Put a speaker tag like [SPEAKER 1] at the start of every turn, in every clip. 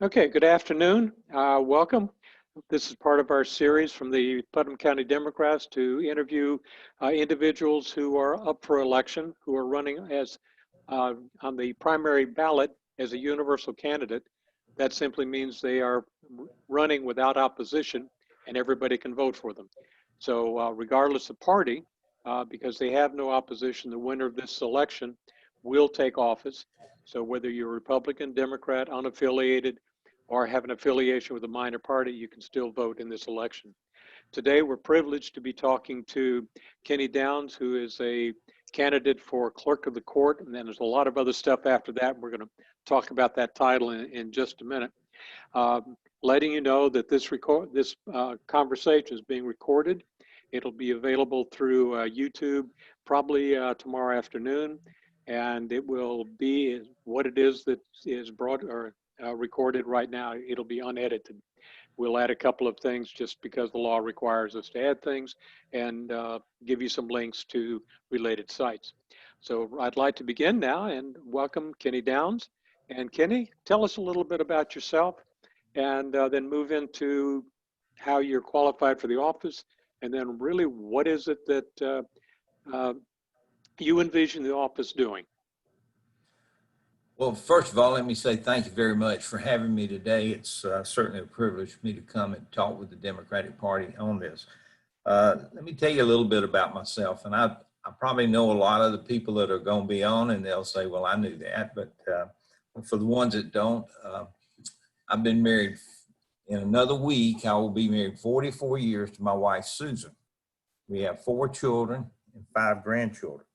[SPEAKER 1] Okay, good afternoon. Welcome. This is part of our series from the Putnam County Democrats to interview individuals who are up for election, who are running as on the primary ballot as a universal candidate. That simply means they are running without opposition and everybody can vote for them. So regardless of party, because they have no opposition, the winner of this election will take office. So whether you're Republican, Democrat, unaffiliated, or have an affiliation with a minor party, you can still vote in this election. Today, we're privileged to be talking to Kenny Downs, who is a candidate for Clerk of the Court, and then there's a lot of other stuff after that. We're going to talk about that title in just a minute. Letting you know that this conversation is being recorded. It'll be available through YouTube probably tomorrow afternoon, and it will be what it is that is brought or recorded right now. It'll be unedited. We'll add a couple of things just because the law requires us to add things, and give you some links to related sites. So I'd like to begin now and welcome Kenny Downs. And Kenny, tell us a little bit about yourself, and then move into how you're qualified for the office, and then really what is it that uh, you envision the office doing?
[SPEAKER 2] Well, first of all, let me say thank you very much for having me today. It's certainly a privilege for me to come and talk with the Democratic Party on this. Let me tell you a little bit about myself, and I probably know a lot of the people that are going to be on, and they'll say, well, I knew that, but for the ones that don't, I've been married. In another week, I will be married 44 years to my wife, Susan. We have 4 children and 5 grandchildren.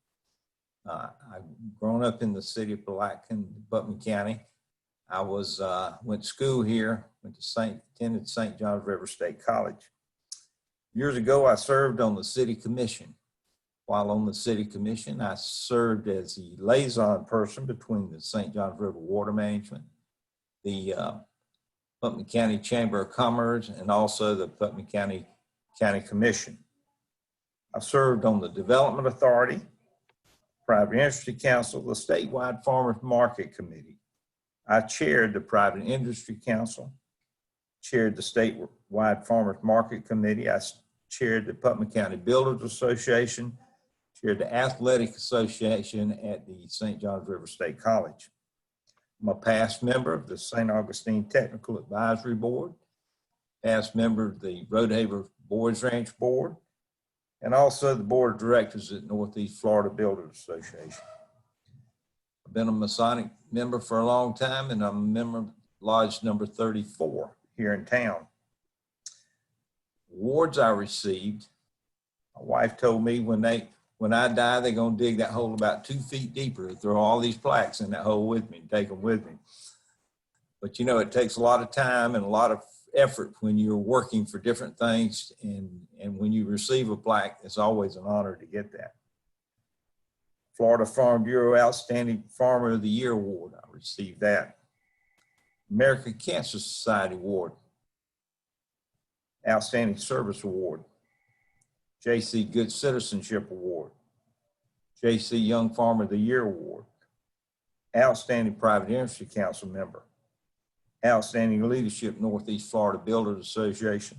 [SPEAKER 2] I've grown up in the city of Pulaski, Putnam County. I went to school here, attended St. John's River State College. Years ago, I served on the city commission. While on the city commission, I served as the liaison person between the St. John's River Water Management, the Putnam County Chamber of Commerce, and also the Putnam County Commission. I served on the Development Authority, Private Industry Council, the statewide Farmers Market Committee. I chaired the Private Industry Council, chaired the statewide Farmers Market Committee. I chaired the Putnam County Builders Association, chaired the Athletic Association at the St. John's River State College. I'm a past member of the St. Augustine Technical Advisory Board, past member of the Rodehaver Boys Ranch Board, and also the board of directors at Northeast Florida Builders Association. I've been a Masonic member for a long time, and I'm a member of Lodge number 34 here in town. Awards I received, my wife told me when I die, they're gonna dig that hole about 2 feet deeper to throw all these plaques in that hole with me and take them with me. But you know, it takes a lot of time and a lot of effort when you're working for different things, and when you receive a plaque, it's always an honor to get that. Florida Farm Bureau Outstanding Farmer of the Year Award, I received that. American Cancer Society Award, Outstanding Service Award, JC Good Citizenship Award, JC Young Farmer of the Year Award, Outstanding Private Industry Council Member, Outstanding Leadership Northeast Florida Builders Association,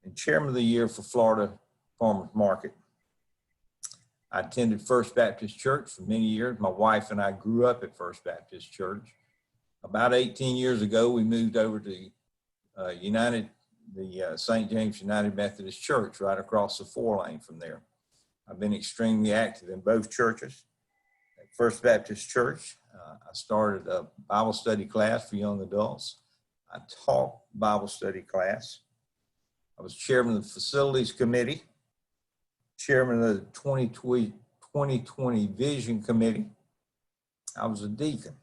[SPEAKER 2] and Chairman of the Year for Florida Farmers Market. I attended First Baptist Church for many years. My wife and I grew up at First Baptist Church. About 18 years ago, we moved over to St. James United Methodist Church right across the 4-lane from there. I've been extremely active in both churches. At First Baptist Church, I started a Bible study class for young adults. I taught Bible study class. I was chairman of the Facilities Committee, chairman of the 2020 Vision Committee. I was a deacon.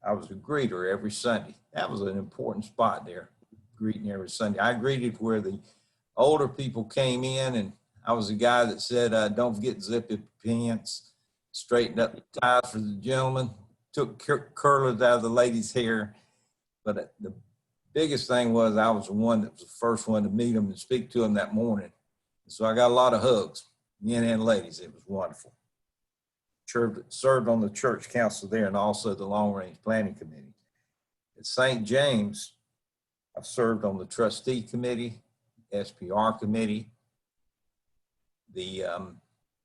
[SPEAKER 2] I was a greeter every Sunday. That was an important spot there, greeting every Sunday. I greeted where the older people came in, and I was the guy that said, don't forget to zip your pants, straightened up the ties for the gentlemen, took curlers out of the ladies' hair. But the biggest thing was I was the one that was the first one to meet them and speak to them that morning. So I got a lot of hugs, men and ladies. It was wonderful. Served on the church council there and also the Long Range Planning Committee. At St. James, I've served on the trustee committee, SPR committee, the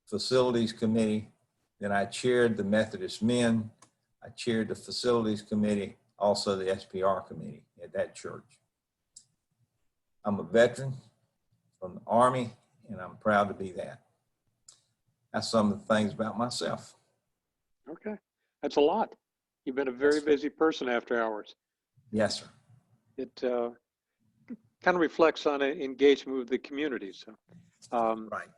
[SPEAKER 2] facilities committee. Then I chaired the Methodist Men. I chaired the facilities committee, also the SPR committee at that church. I'm a veteran from the Army, and I'm proud to be that. That's some of the things about myself.
[SPEAKER 1] Okay, that's a lot. You've been a very busy person after hours.
[SPEAKER 2] Yes, sir.
[SPEAKER 1] It kind of reflects on an engagement with the community. So,
[SPEAKER 2] Right.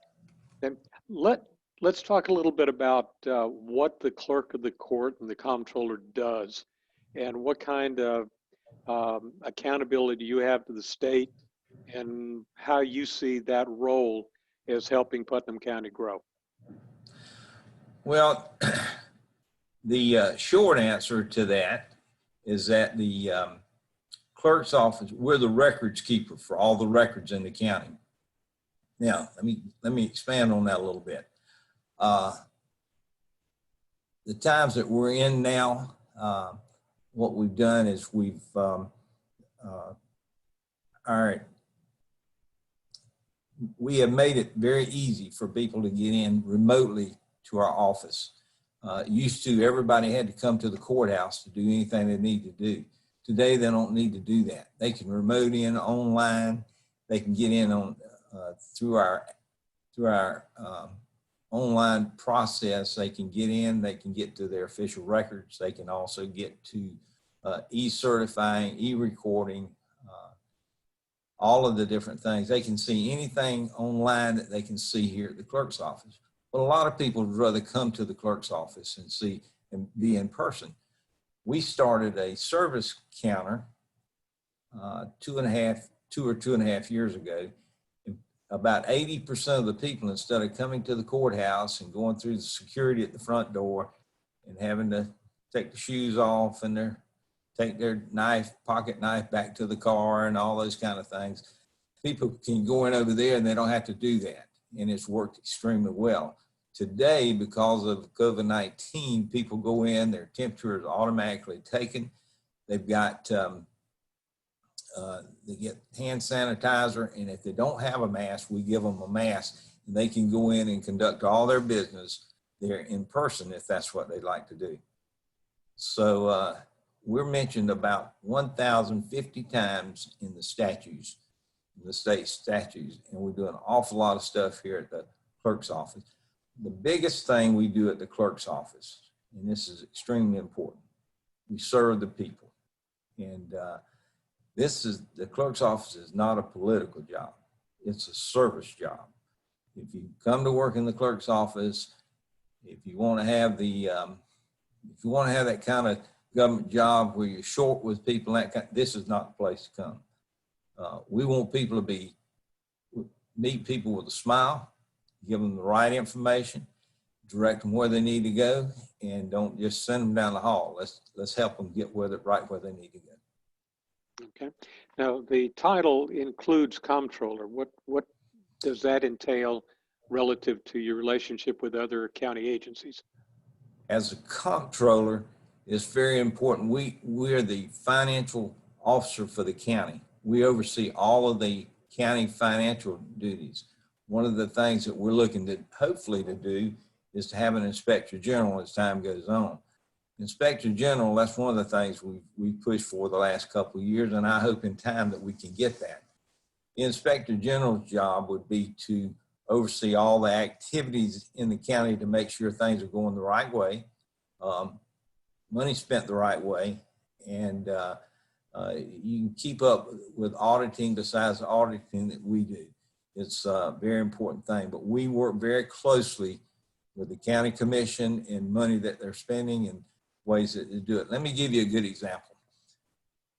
[SPEAKER 1] and let's talk a little bit about what the clerk of the court and the comptroller does, and what kind of accountability you have to the state, and how you see that role as helping Putnam County grow.
[SPEAKER 2] Well, the short answer to that is that the clerk's office, we're the records keeper for all the records in the county. Now, let me expand on that a little bit. The times that we're in now, what we've done is we have made it very easy for people to get in remotely to our office. Used to, everybody had to come to the courthouse to do anything they need to do. Today, they don't need to do that. They can remote in online. They can get in on through our online process. They can get in. They can get to their official records. They can also get to e-certifying, e-recording, all of the different things. They can see anything online that they can see here at the clerk's office. But a lot of people would rather come to the clerk's office and see and be in person. We started a service counter 2.5 years ago. About 80% of the people, instead of coming to the courthouse and going through the security at the front door and having to take the shoes off and take their pocket knife back to the car and all those kind of things, people can go in over there and they don't have to do that. And it's worked extremely well. Today, because of COVID-19, people go in, their temperature is automatically taken. They've got, they get hand sanitizer, and if they don't have a mask, we give them a mask, and they can go in and conduct all their business there in person if that's what they'd like to do. So we're mentioned about 1,050 times in the statutes, in the state statutes, and we do an awful lot of stuff here at the clerk's office. The biggest thing we do at the clerk's office, and this is extremely important, we serve the people. And the clerk's office is not a political job. It's a service job. If you come to work in the clerk's office, if you want to have that kind of government job where you're short with people, this is not the place to come. We want people to meet people with a smile, give them the right information, direct them where they need to go, and don't just send them down the hall. Let's help them get right where they need to go.
[SPEAKER 1] Okay. Now, the title includes comptroller. What does that entail relative to your relationship with other county agencies?
[SPEAKER 2] As a comptroller, it's very important. We're the financial officer for the county. We oversee all of the county financial duties. One of the things that we're looking to hopefully to do is to have an inspector general as time goes on. Inspector general, that's one of the things we've pushed for the last couple of years, and I hope in time that we can get that. The inspector general's job would be to oversee all the activities in the county to make sure things are going the right way, money spent the right way, and you can keep up with auditing besides the auditing that we do. It's a very important thing, but we work very closely with the county commission and money that they're spending and ways that they do it. Let me give you a good example.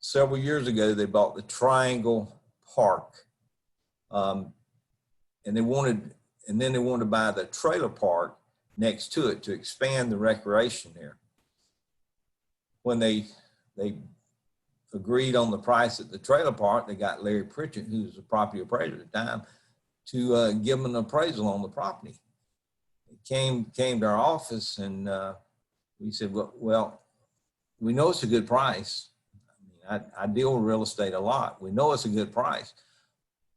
[SPEAKER 2] Several years ago, they bought the Triangle Park, and then they wanted to buy the trailer park next to it to expand the recreation there. When they agreed on the price at the trailer park, they got Larry Pritchett, who was the property appraiser at the time, to give them an appraisal on the property. It came to our office, and we said, well, we know it's a good price. I mean, I deal with real estate a lot. We know it's a good price,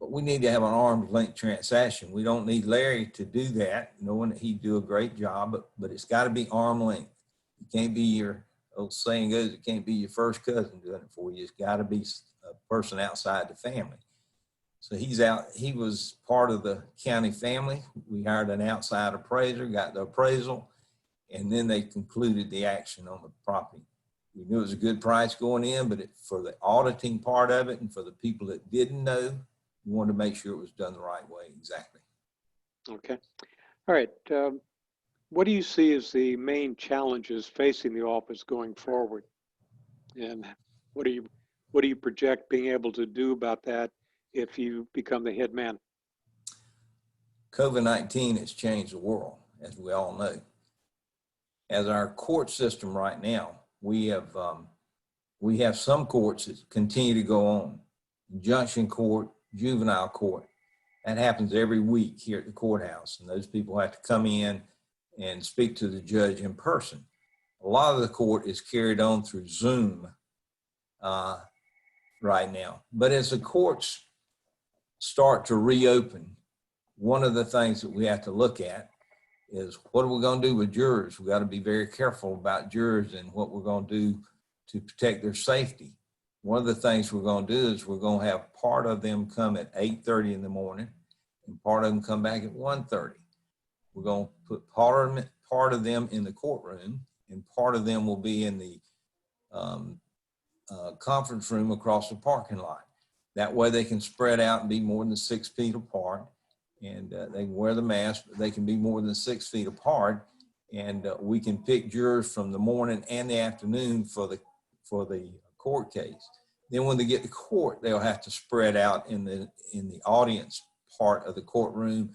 [SPEAKER 2] but we need to have an arm's length transaction. We don't need Larry to do that, knowing that he'd do a great job, but it's got to be arm length. It can't be your, old saying goes, it can't be your first cousin doing it for you. It's got to be a person outside the family. So he was part of the county family. We hired an outside appraiser, got the appraisal, and then they concluded the action on the property. We knew it was a good price going in, but for the auditing part of it and for the people that didn't know, we wanted to make sure it was done the right way. Exactly.
[SPEAKER 1] Okay. All right. What do you see as the main challenges facing the office going forward? And what do you project being able to do about that if you become the head man?
[SPEAKER 2] COVID-19 has changed the world, as we all know. As our court system right now, we have some courts that continue to go on. Injunction court, juvenile court. That happens every week here at the courthouse, and those people have to come in and speak to the judge in person. A lot of the court is carried on through Zoom right now. But as the courts start to reopen, one of the things that we have to look at is what are we going to do with jurors? We got to be very careful about jurors and what we're going to do to protect their safety. One of the things we're going to do is we're going to have part of them come at 8:30 in the morning and part of them come back at 1:30. We're going to put part of them in the courtroom and part of them will be in the conference room across the parking lot. That way they can spread out and be more than 6 feet apart, and they can wear the mask, but they can be more than 6 feet apart, and we can pick jurors from the morning and the afternoon for the court case. Then when they get to court, they'll have to spread out in the audience part of the courtroom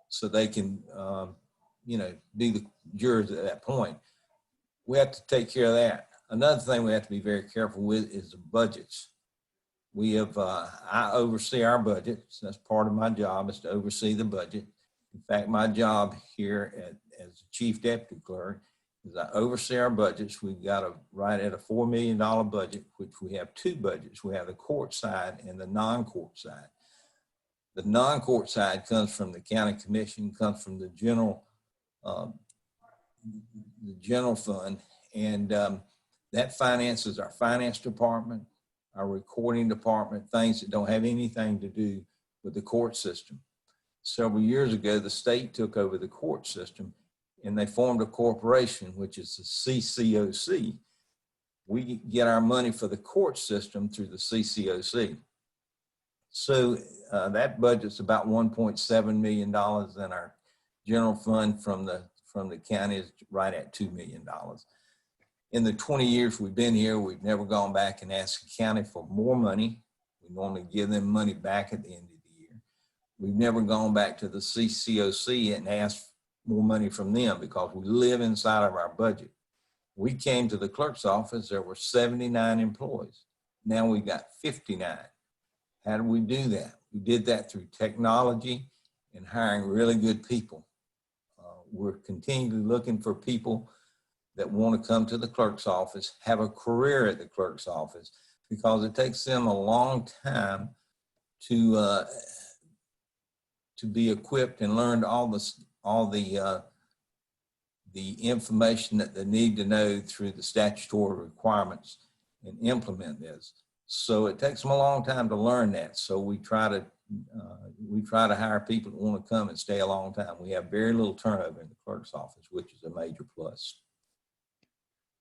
[SPEAKER 2] so they can be the jurors at that point. We have to take care of that. Another thing we have to be very careful with is the budgets. We have, I oversee our budget. So that's part of my job, is to oversee the budget. In fact, my job here as the chief deputy clerk is I oversee our budgets. We've got right at a $4 million budget, which we have two budgets. We have the court side and the non-court side. The non-court side comes from the county commission, comes from the general fund, and that finances our finance department, our recording department, things that don't have anything to do with the court system. Several years ago, the state took over the court system and they formed a corporation, which is the CCOC. We get our money for the court system through the CCOC. So that budget's about $1.7 million, and our general fund from the county is right at $2 million. In the 20 years we've been here, we've never gone back and asked the county for more money. We normally give them money back at the end of the year. We've never gone back to the CCOC and asked more money from them because we live inside of our budget. We came to the clerk's office, there were 79 employees. Now we got 59. How did we do that? We did that through technology and hiring really good people. We're continually looking for people that want to come to the clerk's office, have a career at the clerk's office, because it takes them a long time to be equipped and learn all the information that they need to know through the statutory requirements and implement this. So it takes them a long time to learn that. So we try to hire people that want to come and stay a long time. We have very little turnover in the clerk's office, which is a major plus.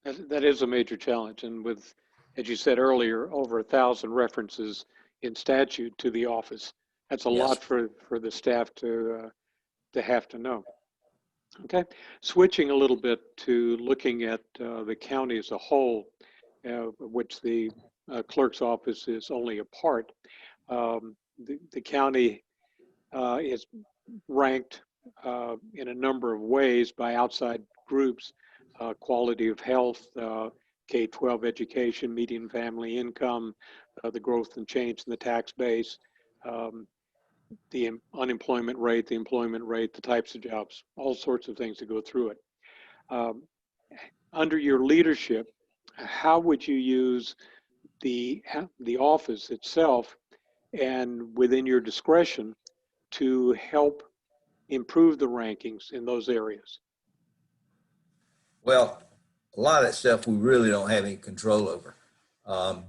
[SPEAKER 1] That is a major challenge. And with, as you said earlier, over 1,000 references in statute to the office, that's a lot for the staff to have to know. Okay, switching a little bit to looking at the county as a whole, which the clerk's office is only a part. The county is ranked in a number of ways by outside groups: quality of health, K-12 education, median family income, the growth and change in the tax base, the unemployment rate, the employment rate, the types of jobs, all sorts of things that go through it. Under your leadership, how would you use the office itself and within your discretion to help improve the rankings in those areas?
[SPEAKER 2] Well, a lot of that stuff we really don't have any control over. Um,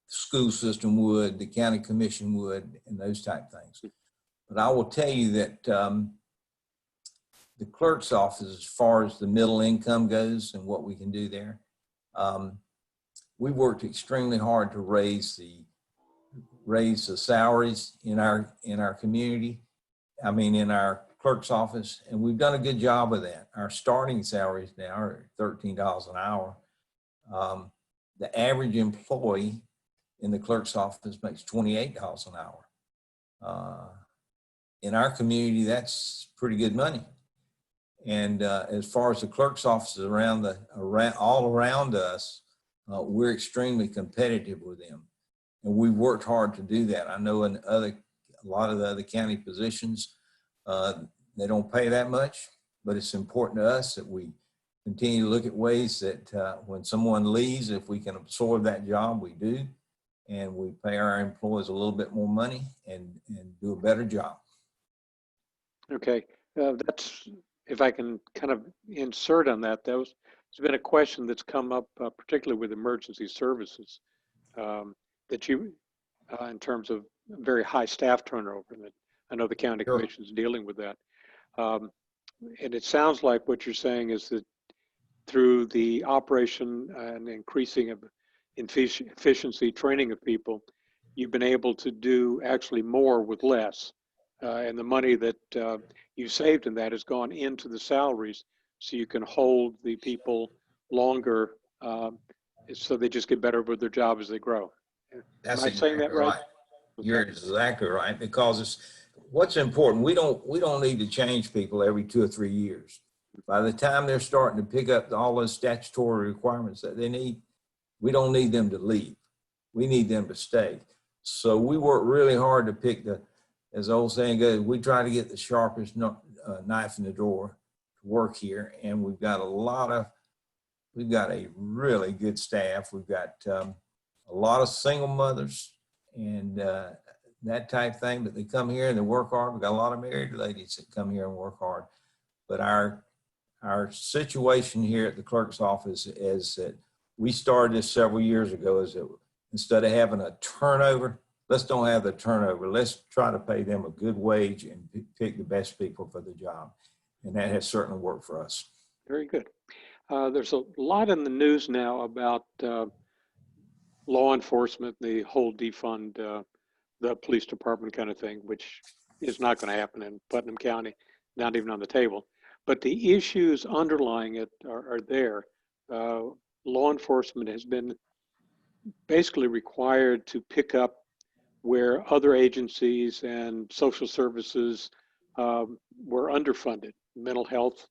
[SPEAKER 2] School system would, the county commission would, and those type things. But I will tell you that the clerk's office, as far as the middle income goes and what we can do there, we worked extremely hard to raise the salaries in our community. I mean, in our clerk's office, and we've done a good job of that. Our starting salaries now are $13 an hour. The average employee in the clerk's office makes $28 an hour. In our community, that's pretty good money. And as far as the clerk's offices all around us, we're extremely competitive with them. And we worked hard to do that. I know in a lot of the other county positions, they don't pay that much, but it's important to us that we continue to look at ways that when someone leaves, if we can absorb that job, we do. And we pay our employees a little bit more money and do a better job.
[SPEAKER 1] Okay, that's, if I can kind of insert on that, there's been a question that's come up, particularly with emergency services, that you, in terms of very high staff turnover, that I know the county
[SPEAKER 2] Sure.
[SPEAKER 1] commission is dealing with that. And it sounds like what you're saying is that through the operation and increasing of efficiency, training of people, you've been able to do actually more with less. And the money that you saved in that has gone into the salaries, so you can hold the people longer, so they just get better with their job as they grow.
[SPEAKER 2] That's
[SPEAKER 1] Am I saying that
[SPEAKER 2] exactly
[SPEAKER 1] right?
[SPEAKER 2] right. You're exactly right, because it's what's important. We don't need to change people every 2 or 3 years. By the time they're starting to pick up all those statutory requirements that they need, we don't need them to leave. We need them to stay. So we work really hard to pick as the old saying goes, we try to get the sharpest knife in the drawer to work here. And we've got a really good staff. We've got a lot of single mothers and that type thing, but they come here and they work hard. We've got a lot of married ladies that come here and work hard. But our situation here at the clerk's office is that we started this several years ago, is that instead of having a turnover, let's don't have the turnover. Let's try to pay them a good wage and pick the best people for the job. And that has certainly worked for us.
[SPEAKER 1] Very good. There's a lot in the news now about law enforcement, the whole defund the police department kind of thing, which is not going to happen in Putnam County, not even on the table. But the issues underlying it are there. Law enforcement has been basically required to pick up where other agencies and social services were underfunded. Mental health,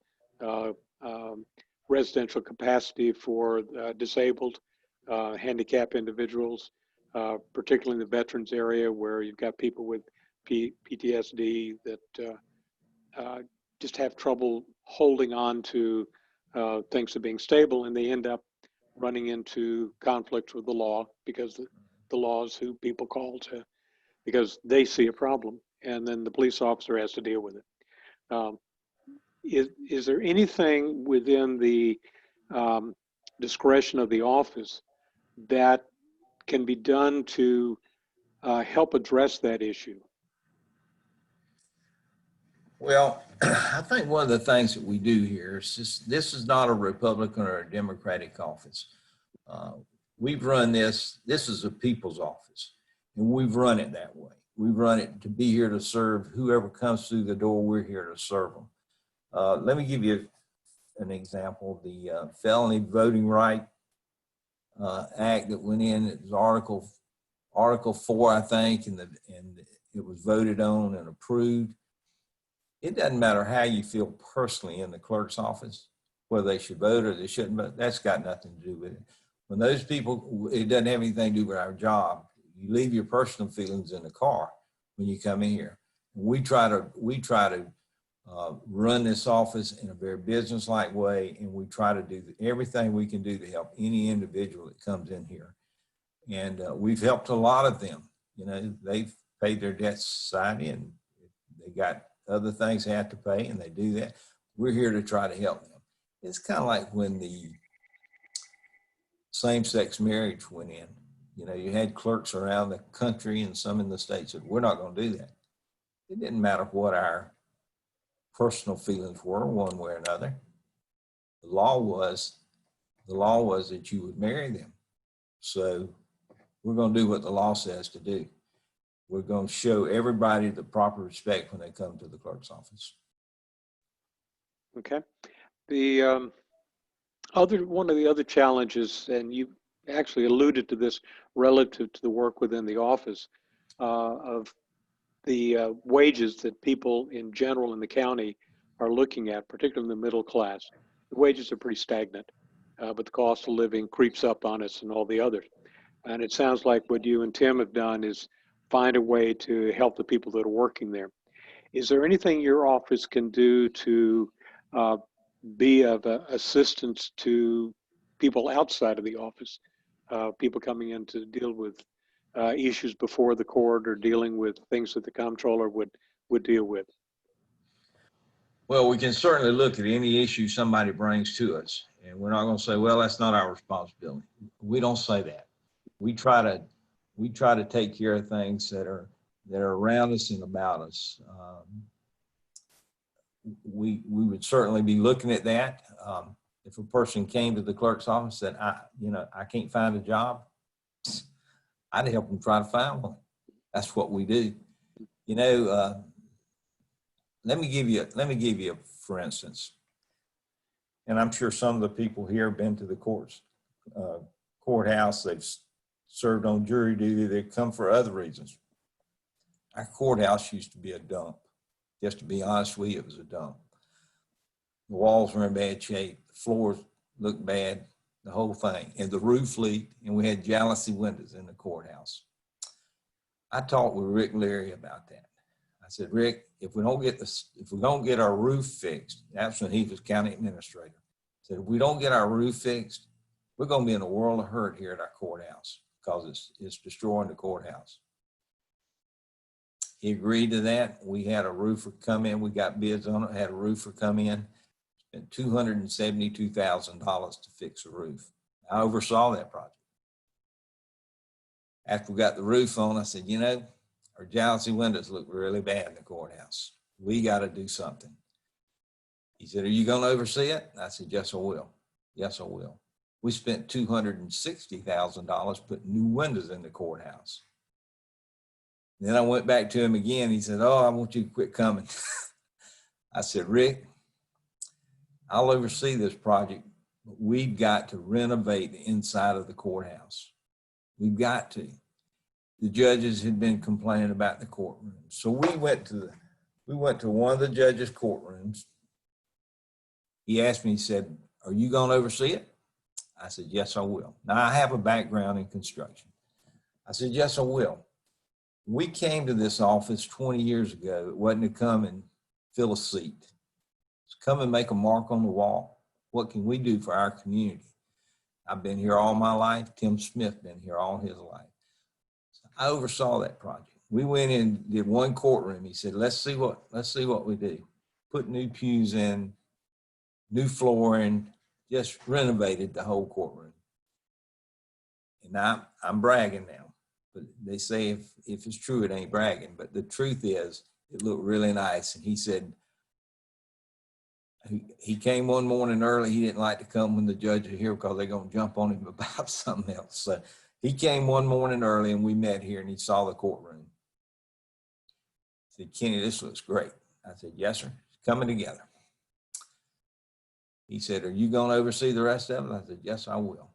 [SPEAKER 1] residential capacity for disabled, handicapped individuals, particularly in the veterans area where you've got people with PTSD that just have trouble holding on to things of being stable, and they end up running into conflicts with the law because the law is who people call to, because they see a problem, and then the police officer has to deal with it. Is there anything within the discretion of the office that can be done to help address that issue?
[SPEAKER 2] Well, I think one of the things that we do here is this is not a Republican or a Democratic office. We've run this is a people's office, and we've run it that way. We've run it to be here to serve whoever comes through the door. We're here to serve them. Let me give you an example. The Felony Voting Right Act that went in, it was Article 4, I think, and it was voted on and approved. It doesn't matter how you feel personally in the clerk's office, whether they should vote or they shouldn't vote. That's got nothing to do with it. When those people, it doesn't have anything to do with our job. You leave your personal feelings in the car when you come in here. We try to run this office in a very business-like way, and we try to do everything we can do to help any individual that comes in here. And we've helped a lot of them. You know, they've paid their debt to society, and they got other things they have to pay, and they do that. We're here to try to help them. It's kind of like when the same-sex marriage went in. You know, you had clerks around the country and some in the states said, we're not going to do that. It didn't matter what our personal feelings were one way or another. The law was that you would marry them. So we're going to do what the law says to do. We're going to show everybody the proper respect when they come to the clerk's office.
[SPEAKER 1] Okay. The one of the other challenges, and you actually alluded to this relative to the work within the office, of the wages that people in general in the county are looking at, particularly in the middle class. The wages are pretty stagnant, but the cost of living creeps up on us and all the others. And it sounds like what you and Tim have done is find a way to help the people that are working there. Is there anything your office can do to uh, be of assistance to people outside of the office, people coming in to deal with issues before the court or dealing with things that the comptroller would deal with?
[SPEAKER 2] Well, we can certainly look at any issue somebody brings to us, and we're not going to say, well, that's not our responsibility. We don't say that. We try to take care of things that are around us and about us. We would certainly be looking at that. If a person came to the clerk's office and said, I can't find a job, I'd help them try to find one. That's what we do. Let me give you, for instance, and I'm sure some of the people here have been to the courthouse. They've served on jury duty. They come for other reasons. Our courthouse used to be a dump. Just to be honest with you, it was a dump. The walls were in bad shape. The floors looked bad, the whole thing. And the roof leaked, and we had jalousie windows in the courthouse. I talked with Rick Leary about that. I said, Rick, if we don't get our roof fixed, that's when he was county administrator. I said, if we don't get our roof fixed, we're going to be in a world of hurt here at our courthouse because it's destroying the courthouse. He agreed to that. We had a roofer come in. We got bids on it, had a roofer come in, spent $272,000 to fix the roof. I oversaw that project. After we got the roof on, I said, our jalousie windows look really bad in the courthouse. We got to do something. He said, are you going to oversee it? I said, yes, I will. Yes, I will. We spent $260,000 putting new windows in the courthouse. Then I went back to him again. He said, oh, I want you to quit coming. I said, Rick, I'll oversee this project, but we've got to renovate the inside of the courthouse. We've got to. The judges had been complaining about the courtroom. So we went to one of the judges' courtrooms. He asked me, he said, are you going to oversee it? I said, yes, I will. Now, I have a background in construction. I said, yes, I will. We came to this office 20 years ago. It wasn't to come and fill a seat. It's come and make a mark on the wall. What can we do for our community? I've been here all my life. Tim Smith been here all his life. So I oversaw that project. We went in, did one courtroom. He said, let's see what we do. Put new pews in, new flooring, just renovated the whole courtroom. And I'm bragging now. But they say if it's true, it ain't bragging. But the truth is, it looked really nice. And he said, he came one morning early. He didn't like to come when the judge was here because they're going to jump on him about something else. So he came one morning early and we met here and he saw the courtroom. He said, Kenny, this looks great. I said, yes, sir. It's coming together. He said, are you going to oversee the rest of it? I said, yes, I will.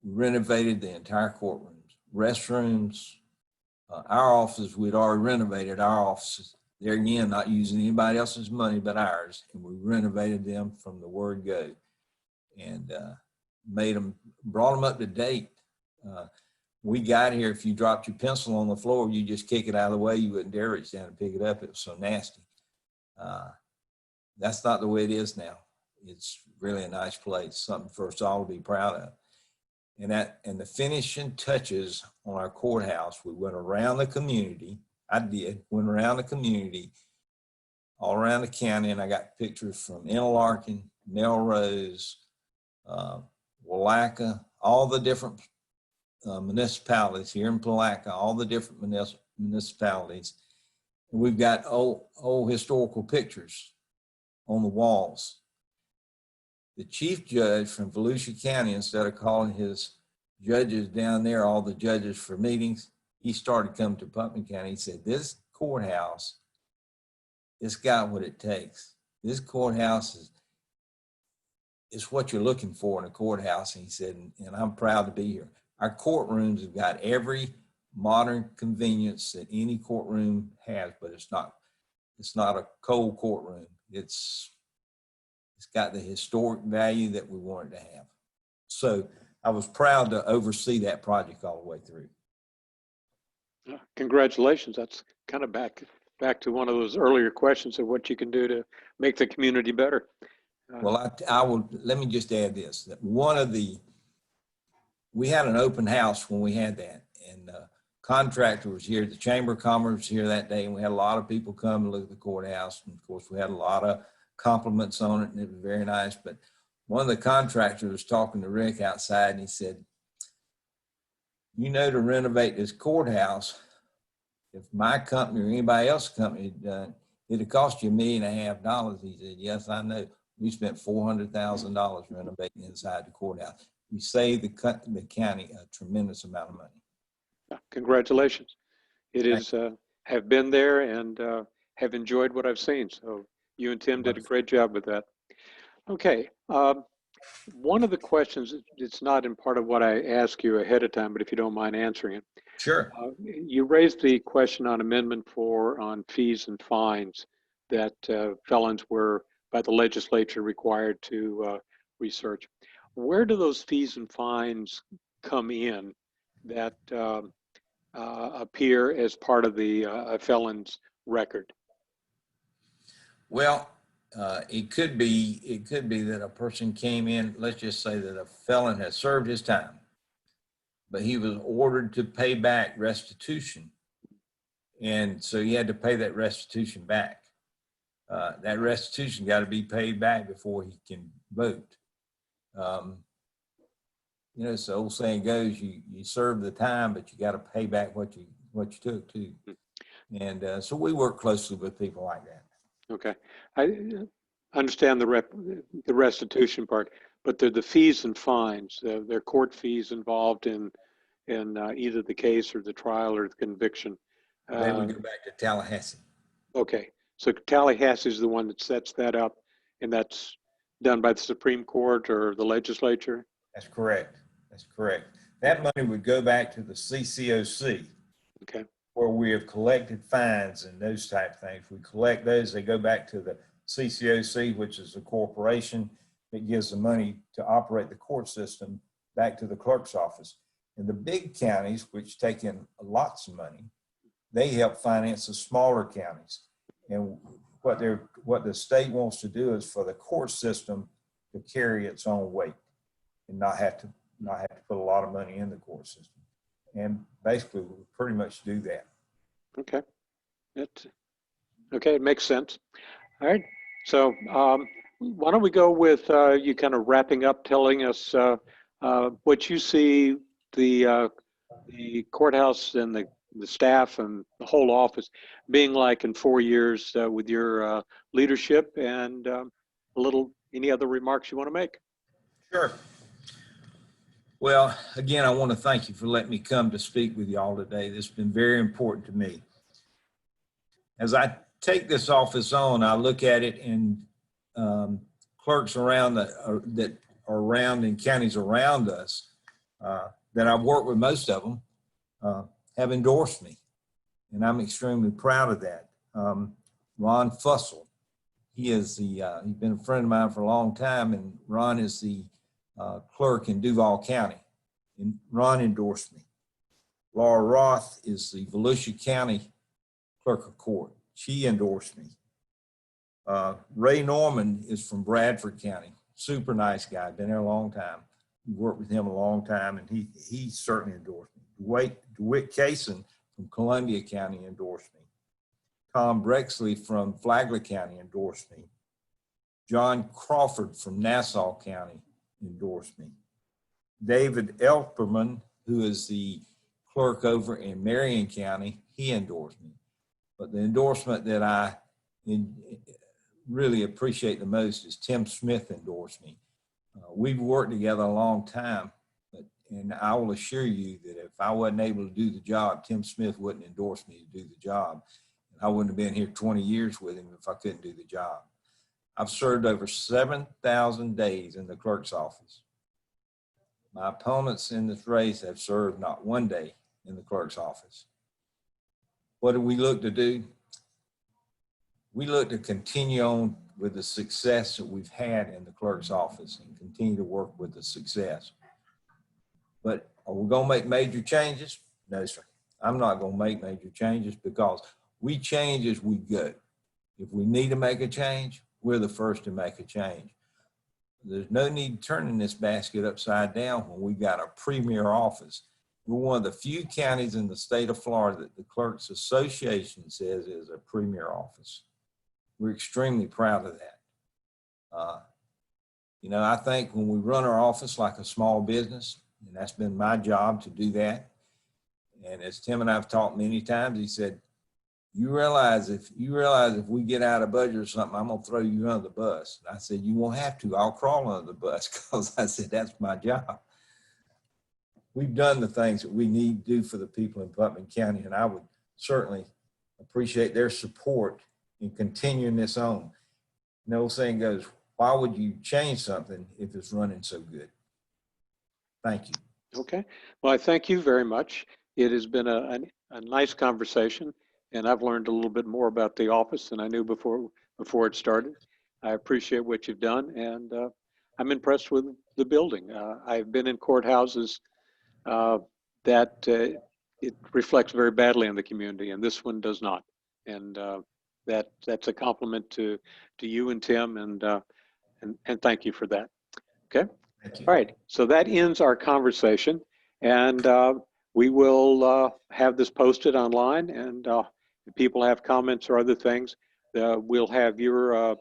[SPEAKER 2] We renovated the entire courtroom. Restrooms, our offices, we'd already renovated our offices. There again, not using anybody else's money but ours. And we renovated them from the word go and brought them up to date. We got here, if you dropped your pencil on the floor, you just kick it out of the way. You wouldn't dare reach down and pick it up. It was so nasty. That's not the way it is now. It's really a nice place, something for us all to be proud of. And the finishing touches on our courthouse, we went around the community. Went around the community, all around the county, and I got pictures from Interlaken, Melrose, Willaca, all the different municipalities here in Palaca, all the different municipalities. And we've got old historical pictures on the walls. The chief judge from Volusia County, instead of calling his judges down there, all the judges for meetings, he started coming to Putnam County. He said, this courthouse, it's got what it takes. This courthouse is what you're looking for in a courthouse. And he said, and I'm proud to be here. Our courtrooms have got every modern convenience that any courtroom has, but it's not a cold courtroom. It's got the historic value that we wanted to have. So I was proud to oversee that project all the way through.
[SPEAKER 1] Congratulations. That's kind of back to one of those earlier questions of what you can do to make the community better.
[SPEAKER 2] Well, I will, let me just add this, that we had an open house when we had that, and the contractor was here, the Chamber of Commerce was here that day, and we had a lot of people come and look at the courthouse. And of course, we had a lot of compliments on it, and it was very nice. But one of the contractors was talking to Rick outside, and he said, you know, to renovate this courthouse, if my company or anybody else's company had done, it'd cost you $1.5 million. He said, yes, I know. We spent $400,000 renovating inside the courthouse. We saved the county a tremendous amount of money.
[SPEAKER 1] Congratulations. It is, have been there and have enjoyed what I've seen. So you and Tim did a great job with that. Okay. One of the questions, it's not in part of what I ask you ahead of time, but if you don't mind answering it.
[SPEAKER 2] Sure.
[SPEAKER 1] You raised the question on Amendment 4 on fees and fines that felons were by the legislature required to research. Where do those fees and fines come in that appear as part of the felon's record?
[SPEAKER 2] Well, it could be that a person came in, let's just say that a felon has served his time, but he was ordered to pay back restitution. And so he had to pay that restitution back. That restitution got to be paid back before he can vote. You know, so the old saying goes, you serve the time, but you got to pay back what you took too. And so we work closely with people like that. Okay.
[SPEAKER 1] I understand the restitution part, but they're the fees and fines. They're court fees involved in either the case or the trial or the conviction.
[SPEAKER 2] Then we go back to Tallahassee.
[SPEAKER 1] Okay, so Tallahassee is the one that sets that up, and that's done by the Supreme Court or the legislature?
[SPEAKER 2] That's correct. That's correct. That money would go back to the CCOC.
[SPEAKER 1] Okay.
[SPEAKER 2] Where we have collected fines and those type of things. We collect those, they go back to the CCOC, which is a corporation that gives the money to operate the court system back to the clerk's office. And the big counties, which take in lots of money, they help finance the smaller counties. And what the state wants to do is for the court system to carry its own weight and not have to put a lot of money in the court system. And basically, we pretty much do that.
[SPEAKER 1] Okay. Okay, it makes sense. All right. So why don't we go with you kind of wrapping up, telling us what you see the courthouse and the staff and the whole office being like in 4 years with your leadership, and any other remarks you want to make?
[SPEAKER 2] Sure. Well, again, I want to thank you for letting me come to speak with you all today. This has been very important to me. As I take this office on, I look at it, and clerks around that are around in counties around us that I've worked with, most of them, have endorsed me, and I'm extremely proud of that. Ron Fussell, he's been a friend of mine for a long time, and Ron is the clerk in Duval County, and Ron endorsed me. Laura Roth is the Volusia County clerk of court. She endorsed me. Ray Norman is from Bradford County. Super nice guy, been there a long time. worked with him a long time, and he certainly endorsed me. DeWitt Kaysen from Columbia County endorsed me. Tom Brexley from Flagler County endorsed me. John Crawford from Nassau County endorsed me. David Elperman, who is the clerk over in Marion County, he endorsed me. But the endorsement that I really appreciate the most is Tim Smith endorsed me. We've worked together a long time, and I will assure you that if I wasn't able to do the job, Tim Smith wouldn't endorse me to do the job. I wouldn't have been here 20 years with him if I couldn't do the job. I've served over 7,000 days in the clerk's office. My opponents in this race have served not one day in the clerk's office. What do we look to do? We look to continue on with the success that we've had in the clerk's office and continue to work with the success. But are we going to make major changes? No, sir. I'm not going to make major changes because we change as we go. If we need to make a change, we're the first to make a change. There's no need turning this basket upside down when we got a premier office. We're one of the few counties in the state of Florida that the Clerks Association says is a premier office. We're extremely proud of that. You know, I think when we run our office like a small business, and that's been my job to do that. And as Tim and I have talked many times, he said, you realize if we get out of budget or something, I'm gonna throw you under the bus. And I said, you won't have to, I'll crawl under the bus, because I said, that's my job. We've done the things that we need to do for the people in Putnam County, and I would certainly appreciate their support in continuing this on. The old saying goes, why would you change something if it's running so good? Thank you.
[SPEAKER 1] Okay. Well, I thank you very much. It has been a nice conversation, and I've learned a little bit more about the office than I knew before it started. I appreciate what you've done, and I'm impressed with the building. I've been in courthouses that it reflects very badly on the community, and this one does not. And that's a compliment to you and Tim, and thank you for that. Okay.
[SPEAKER 2] Thank you.
[SPEAKER 1] All right. So that ends our conversation, and we will have this posted online. And if people have comments or other things, we'll have your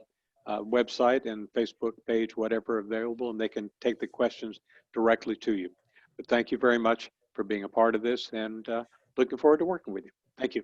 [SPEAKER 1] website and Facebook page, whatever, available, and they can take the questions directly to you. But thank you very much for being a part of this, and looking forward to working with you. Thank you.